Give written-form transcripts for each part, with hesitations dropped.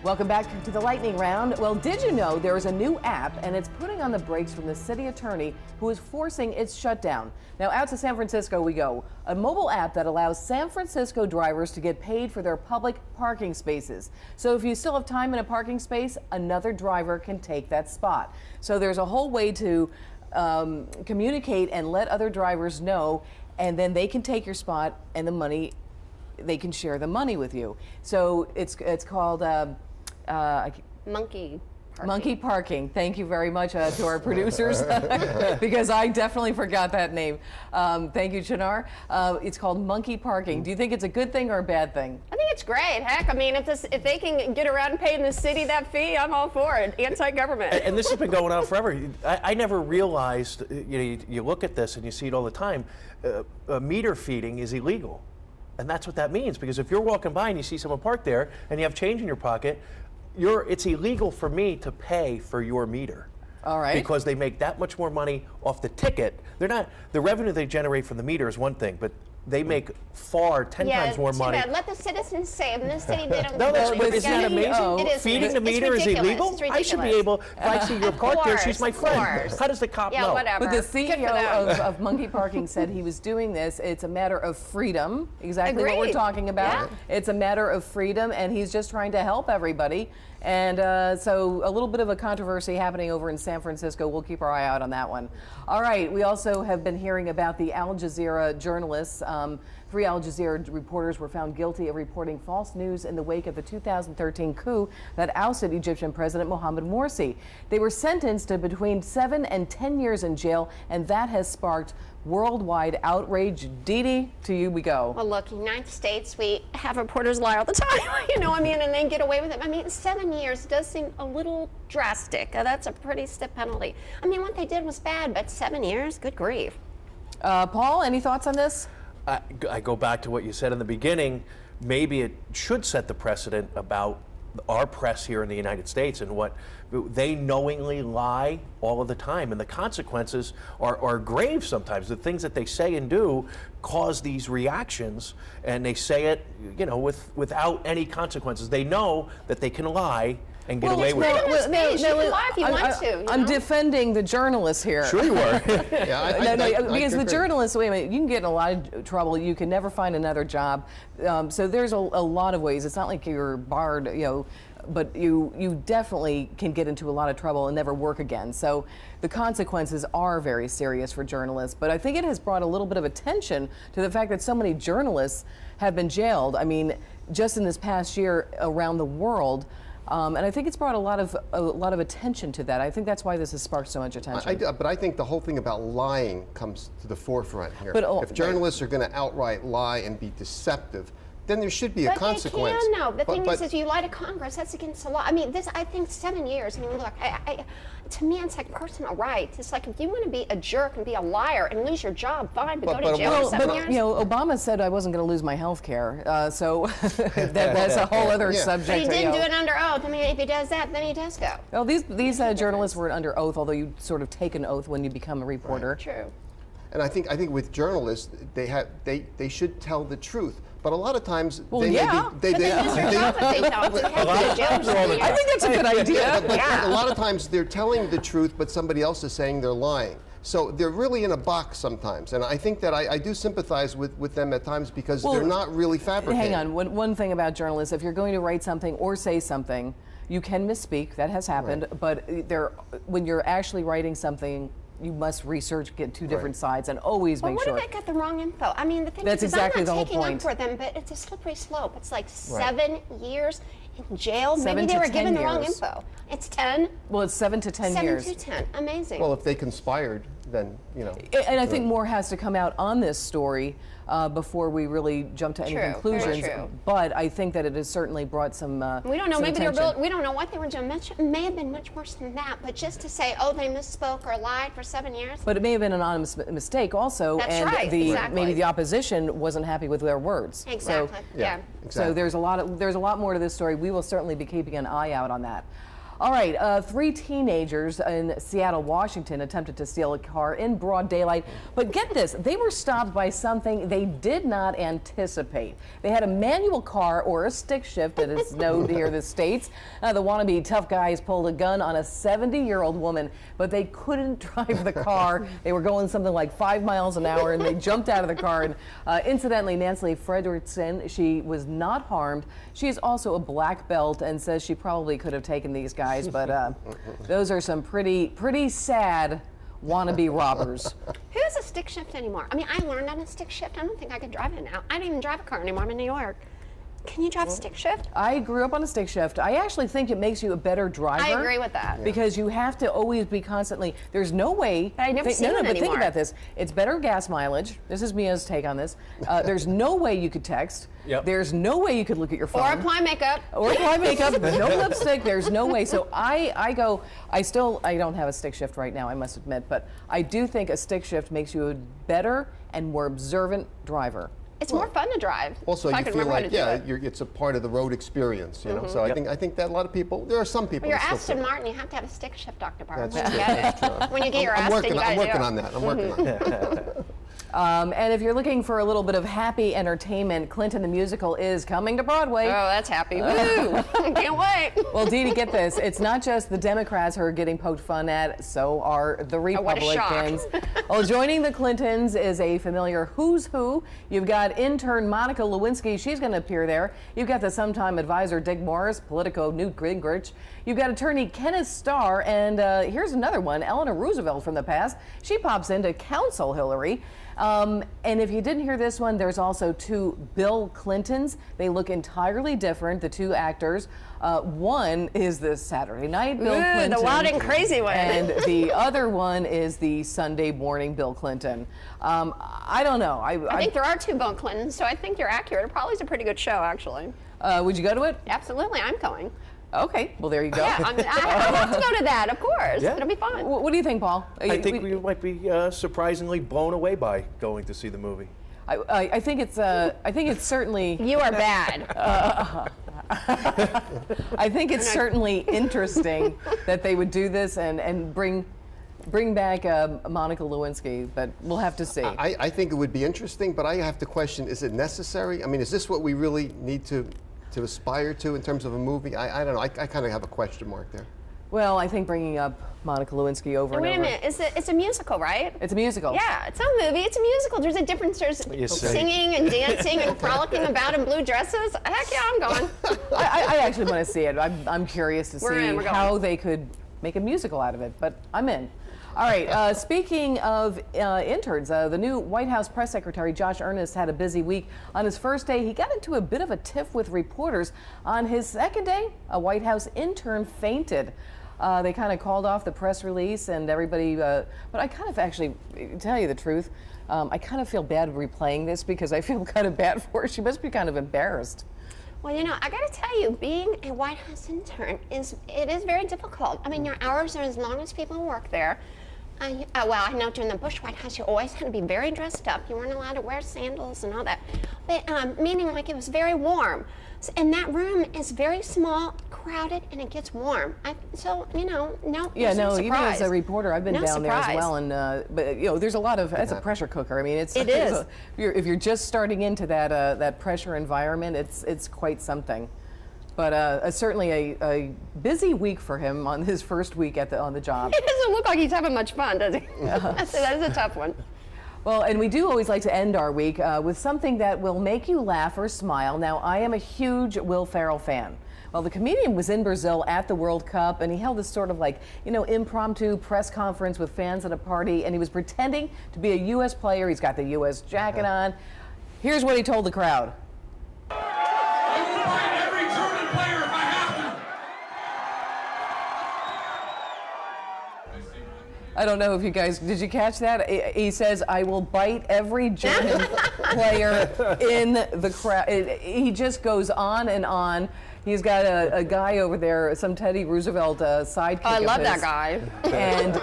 Welcome back to the lightning round. Well, did you know there is a new app and it's putting on the brakes from the city attorney who is forcing its shutdown? Now out to San Francisco we go. A mobile app that allows San Francisco drivers to get paid for their public parking spaces. So if you still have time in a parking space, another driver can take that spot. So there's a whole way to communicate and let other drivers know, and then they can take your spot and the money, they can share the money with you. So it's called Monkey Parking. Thank you very much to our producers because I definitely forgot that name. Thank you, Chinar. It's called Monkey Parking. Do you think it's a good thing or a bad thing? I think it's great. Heck, I mean, if they can get around paying the city that fee, I'm all for it. Anti-government. And this has been going on forever. I never realized, you look at this and you see it all the time, meter feeding is illegal. And that's what that means, because if you're walking by and you see someone parked there and you have change in your pocket, it's illegal for me to pay for your meter. All right. Because they make that much more money off the ticket. The revenue they generate from the meter is one thing, but they make 10 times more money. Let the citizens say in this city they don't. No, isn't that amazing? It is. Feeding the meter is illegal? I should be able, if I see your cart there, she's my friend. How does the cop know? Whatever. But the CEO of Monkey Parking said he was doing this. It's a matter of freedom, exactly what we're talking about. Yeah. It's a matter of freedom, and he's just trying to help everybody. And so a little bit of a controversy happening over in San Francisco. We'll keep our eye out on that one. All right, we also have been hearing about the Al Jazeera journalists. 3 Al Jazeera reporters were found guilty of reporting false news in the wake of the 2013 coup that ousted Egyptian President Mohamed Morsi. They were sentenced to between 7 and 10 years in jail, and that has sparked worldwide outrage. Dee, to you we go. Well, look, in the United States, we have reporters lie all the time, and they get away with it. I mean, 7 years does seem a little drastic. That's a pretty stiff penalty. I mean, what they did was bad, but 7 years, good grief. Paul, any thoughts on this? I go back to what you said in the beginning. Maybe it should set the precedent about our press here in the United States and what they knowingly lie all of the time, and the consequences are grave sometimes. The things that they say and do cause these reactions, and they say it, without any consequences. They know that they can lie and get away with it. You can lie if you want to. I'm defending the journalists here. Sure you are. Because the journalists, wait a minute, you can get in a lot of trouble. You can never find another job. So there's a lot of ways. It's not like you're barred, but you definitely can get into a lot of trouble and never work again. So the consequences are very serious for journalists. But I think it has brought a little bit of attention to the fact that so many journalists have been jailed. I mean, just in this past year around the world. And I think it's brought a lot of attention to that. I think that's why this has sparked so much attention. But I think the whole thing about lying comes to the forefront here. But, if journalists are going to outright lie and be deceptive, then there should be a consequence. But they can, no. The thing is, if you lie to Congress, that's against the law. I mean, I think 7 years. I mean, look, to me, it's like personal rights. It's like if you want to be a jerk and be a liar and lose your job, fine, but go to jail for 7 years. Obama said I wasn't going to lose my health care, so that's a whole other subject. But he didn't do it under oath. I mean, if he does that, then he does go. Well, these journalists were under oath, although you sort of take an oath when you become a reporter. Right. True. And I think with journalists, they should tell the truth. But a lot of times, I think that's a good idea. But a lot of times they're telling the truth, but somebody else is saying they're lying. So they're really in a box sometimes. And I think that I do sympathize with them at times because they're not really fabricating. Hang on, one thing about journalists, if you're going to write something or say something, you can misspeak, that has happened, but when you're actually writing something, you must research, get two different sides, and always make sure. What if they got the wrong info? I mean, the thing is, exactly I'm not the whole taking point. up for them, but it's a slippery slope. It's like 7 years in jail. Maybe they were given the wrong info. It's 10. Well, it's 7 to 10 years. 7 to 10. Amazing. Well, if they conspired, then, And I think more has to come out on this story before we really jump to any conclusions. But I think that it has certainly brought some. We don't know. Maybe attention. we don't know what they were doing. It may have been much worse than that. But just to say, oh, they misspoke or lied for 7 years. But it may have been an honest mistake also, That's maybe the opposition wasn't happy with their words. Exactly. So there's a lot more to this story. We will certainly be keeping an eye out on that. All right, 3 teenagers in Seattle, Washington attempted to steal a car in broad daylight. But get this, they were stopped by something they did not anticipate. They had a manual car, or a stick shift, as it's known here in the States. The wannabe tough guys pulled a gun on a 70-year-old woman, but they couldn't drive the car. They were going something like 5 miles an hour, and they jumped out of the car. And incidentally, Nancy Fredrickson, she was not harmed. She is also a black belt and says she probably could have taken these guys. But those are some pretty sad wannabe robbers. Who has a stick shift anymore? I mean, I learned on a stick shift. I don't think I could drive it now. I don't even drive a car anymore. I'm in New York. Can you drive a stick shift? I grew up on a stick shift. I actually think it makes you a better driver. I agree with that. Because you have to always be constantly, there's no way. I never seen it but anymore. think about this. It's better gas mileage. This is Mia's take on this. There's no way you could text. Yep. There's no way you could look at your phone. Or apply makeup. Or apply makeup. No lipstick. There's no way. So I don't have a stick shift right now, I must admit, but I do think a stick shift makes you a better and more observant driver. It's more fun to drive. Also, you feel like, it's a part of the road experience, you know. So I think that a lot of people, there are some people. Well, that you're still Aston feel Martin, you have to have a stick shift, Dr. Barr. That's When you get your Aston, you got to do it. I'm working on that. I'm working on that. And if you're looking for a little bit of happy entertainment, Clinton the Musical is coming to Broadway. Oh, that's happy. Woo! Can't wait. Well, Dee Dee, get this. It's not just the Democrats who are getting poked fun at, so are the Republicans. Well, joining the Clintons is a familiar who's who. You've got intern Monica Lewinsky. She's going to appear there. You've got the sometime advisor Dick Morris, Politico Newt Gingrich. You've got attorney Kenneth Starr, and here's another one, Eleanor Roosevelt from the past. She pops in to counsel Hillary. And if you didn't hear this one, there's also 2 Bill Clintons. They look entirely different, the 2 actors. One is the Saturday night Bill Clinton. The wild and crazy one. And the other one is the Sunday morning Bill Clinton. I don't know. I think there are 2 Bill Clintons, so I think you're accurate. It probably is a pretty good show, actually. Would you go to it? Absolutely, I'm going. Okay, well, there you go. Yeah, I have to go to that, of course. Yeah. It'll be fun. What do you think, Paul? I think we might be surprisingly blown away by going to see the movie. I think it's certainly. You are bad. I think it's certainly interesting that they would do this and bring back Monica Lewinsky, but we'll have to see. I think it would be interesting, but I have to question: is it necessary? I mean, is this what we really need to aspire to in terms of a movie? I don't know. I kind of have a question mark there. Well, I think bringing up Monica Lewinsky over and over. Wait a minute, it's a musical, right? It's a musical. Yeah, it's not a movie, it's a musical. There's a difference. There's singing and dancing and frolicking about in blue dresses. Heck yeah, I'm going. I actually want to see it. I'm curious to see how they could make a musical out of it, but I'm in. All right, speaking of interns, the new White House press secretary, Josh Ernest, had a busy week. On his first day, he got into a bit of a tiff with reporters. On his second day, a White House intern fainted. They kind of called off the press release and everybody, but I kind of actually, to tell you the truth, I kind of feel bad replaying this because I feel kind of bad for her. She must be kind of embarrassed. Well, you know, I got to tell you, being a White House intern is very difficult. I mean, your hours are as long as people who work there. Well, I know during the Bush White House, you always had to be very dressed up. You weren't allowed to wear sandals and all that. But meaning like it was very warm. And that room is very small, crowded, and it gets warm. So, you know, no. Yeah, no, surprise. even as a reporter, I've been down there as well. And, but, you know, there's a lot of, it's a pressure cooker. I mean, it is. If you're just starting into that pressure environment, it's quite something. But certainly a busy week for him on his first week on the job. It doesn't look like he's having much fun, does he? That is a tough one. Well, and we do always like to end our week with something that will make you laugh or smile. Now, I am a huge Will Ferrell fan. Well, the comedian was in Brazil at the World Cup, and he held this sort of like, you know, impromptu press conference with fans at a party, and he was pretending to be a U.S. player. He's got the U.S. jacket on. Here's what he told the crowd. I don't know if you guys, did you catch that? He says, I will bite every German player in the crowd. He just goes on and on. He's got a guy over there, some Teddy Roosevelt sidekick. I love that guy. And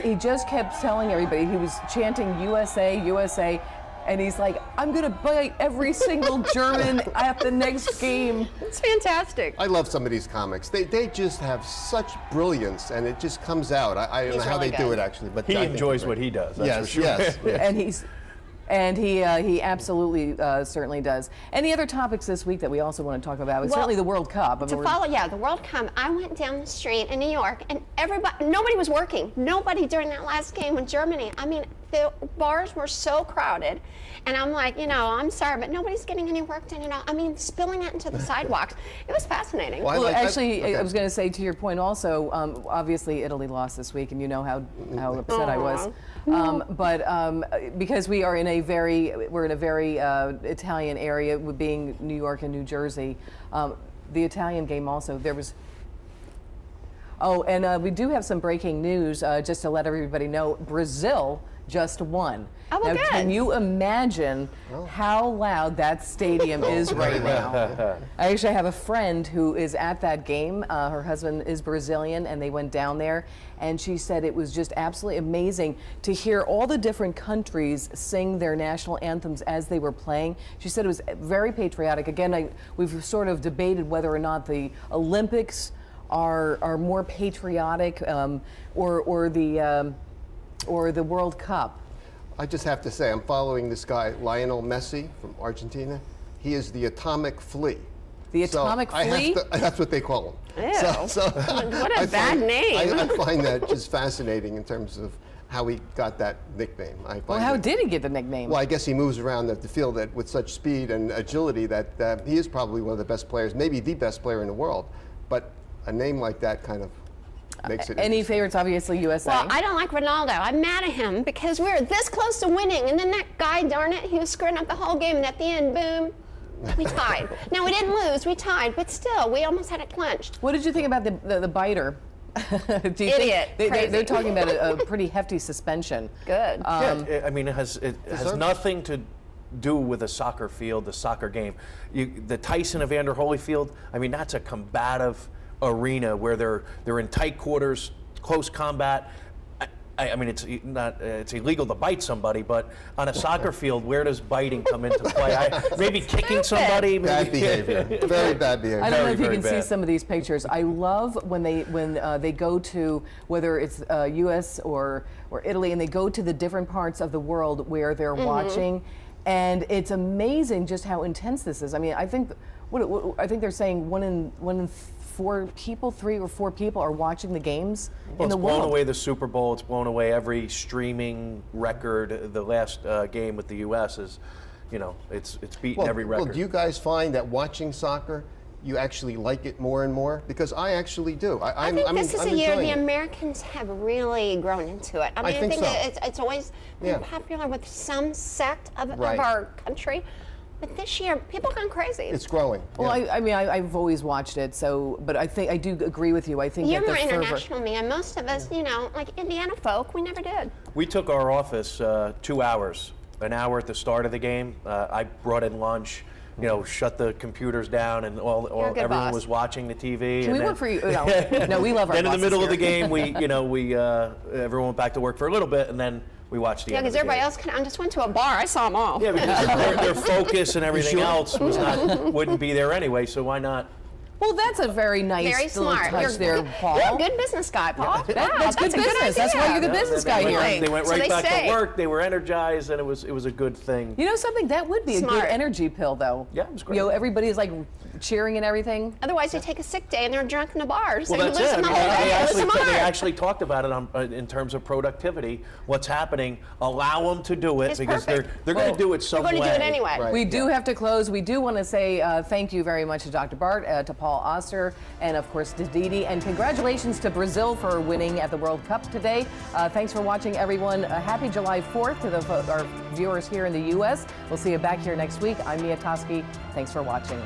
he just kept telling everybody, he was chanting USA, USA. and he's like, I'm going to bite every single German at the next game. It's fantastic. I love some of these comics. They just have such brilliance, and it just comes out. I don't know how really they do it, actually. But He I think enjoys they're what great. he does, that's for sure. Yes. And he absolutely certainly does. Any other topics this week that we also want to talk about? It's Well, certainly the World Cup. To follow, the World Cup. I went down the street in New York, and nobody was working. Nobody during that last game with Germany. I mean, the bars were so crowded, and I'm like, I'm sorry, but nobody's getting any work done at all. I mean, spilling it into the sidewalks. It was fascinating. Well, actually, okay. I was going to say to your point also, obviously Italy lost this week, and you know how upset I was. Because we're in a very Italian area, with being New York and New Jersey. The Italian game also, there was. Oh, and we do have some breaking news, just to let everybody know. Brazil just won. Oh, well, now, good. can you imagine how loud that stadium is right now? I actually have a friend who is at that game. Her husband is Brazilian, and they went down there, and she said it was just absolutely amazing to hear all the different countries sing their national anthems as they were playing. She said it was very patriotic. Again, we've sort of debated whether or not the Olympics are more patriotic or the World Cup. I just have to say, I'm following this guy, Lionel Messi from Argentina. He is the atomic flea. The atomic flea? That's what they call him. Ew. What a bad find, name. I find that just fascinating in terms of how he got that nickname. Well, how did he get the nickname? Well, I guess he moves around the field with such speed and agility that he is probably one of the best players, maybe the best player in the world. But a name like that kind of makes it Any favorites? Obviously, USA. Well, I don't like Ronaldo. I'm mad at him because we were this close to winning, and then that guy, darn it, he was screwing up the whole game, and at the end, boom, we tied. Now, we didn't lose, we tied, but still, we almost had it clinched. What did you think about the biter? Do you Idiot. think they're talking about a pretty hefty suspension? Good. Yeah, I mean, it has nothing to do with a soccer field, the soccer game. The Tyson Evander Holyfield, I mean, that's a combative arena where they're in tight quarters, close combat. I mean, it's illegal to bite somebody, but on a soccer field, where does biting come into play? Maybe kicking somebody. Bad behavior. Very bad behavior. I don't know if you can see some of these pictures. I love when they go to, whether it's U.S. or Italy, and they go to the different parts of the world where they're watching, and it's amazing just how intense this is. I mean, I think they're saying one in 4 people, 3 or 4 people are watching the games in the world. It's blown away the Super Bowl. It's blown away every streaming record. The last game with the U.S. is, it's beaten every record. Well, do you guys find that watching soccer, you actually like it more and more? Because I actually do. I think this is a year the Americans have really grown into it. I mean, I think so. it's always been popular with some sect of our country. But this year, people gone crazy. It's growing. Well, I mean, I've always watched it, but I think I do agree with you. I think you're that more the fervor. international than me, and most of us, like Indiana folk, we never did. We took our office 2 hours. An hour at the start of the game. I brought in lunch. Shut the computers down, and everyone was watching the TV. Can we work for you? No, we love our. Then in the middle of the here. game, everyone went back to work for a little bit, and then we watched the end of the because everybody game. else I just went to a bar. I saw them all. Yeah, because their focus and everything else wouldn't be there anyway. So why not? Well, that's a very nice Very little smart. touch there, Paul. You're a good business guy, Paul. That's good business. That's why you're the business guy here. They went right back to work. They were energized, and it was a good thing. You know something? That would be a good energy pill, though. Yeah, it was great. Everybody's like cheering and everything. Otherwise, they take a sick day and they're drunk in the bars. Well, so that's you lose it. them the whole day. They actually talked about it in terms of productivity. What's happening? Allow them to do it because they're going to do it some way. They're going to do it anyway. Right. We do have to close. We do want to say thank you very much to Dr. Bart, to Paul Oster, and of course to Didi. And congratulations to Brazil for winning at the World Cup today. Thanks for watching, everyone. Happy July 4th to our viewers here in the U.S. We'll see you back here next week. I'm Mia Toski. Thanks for watching.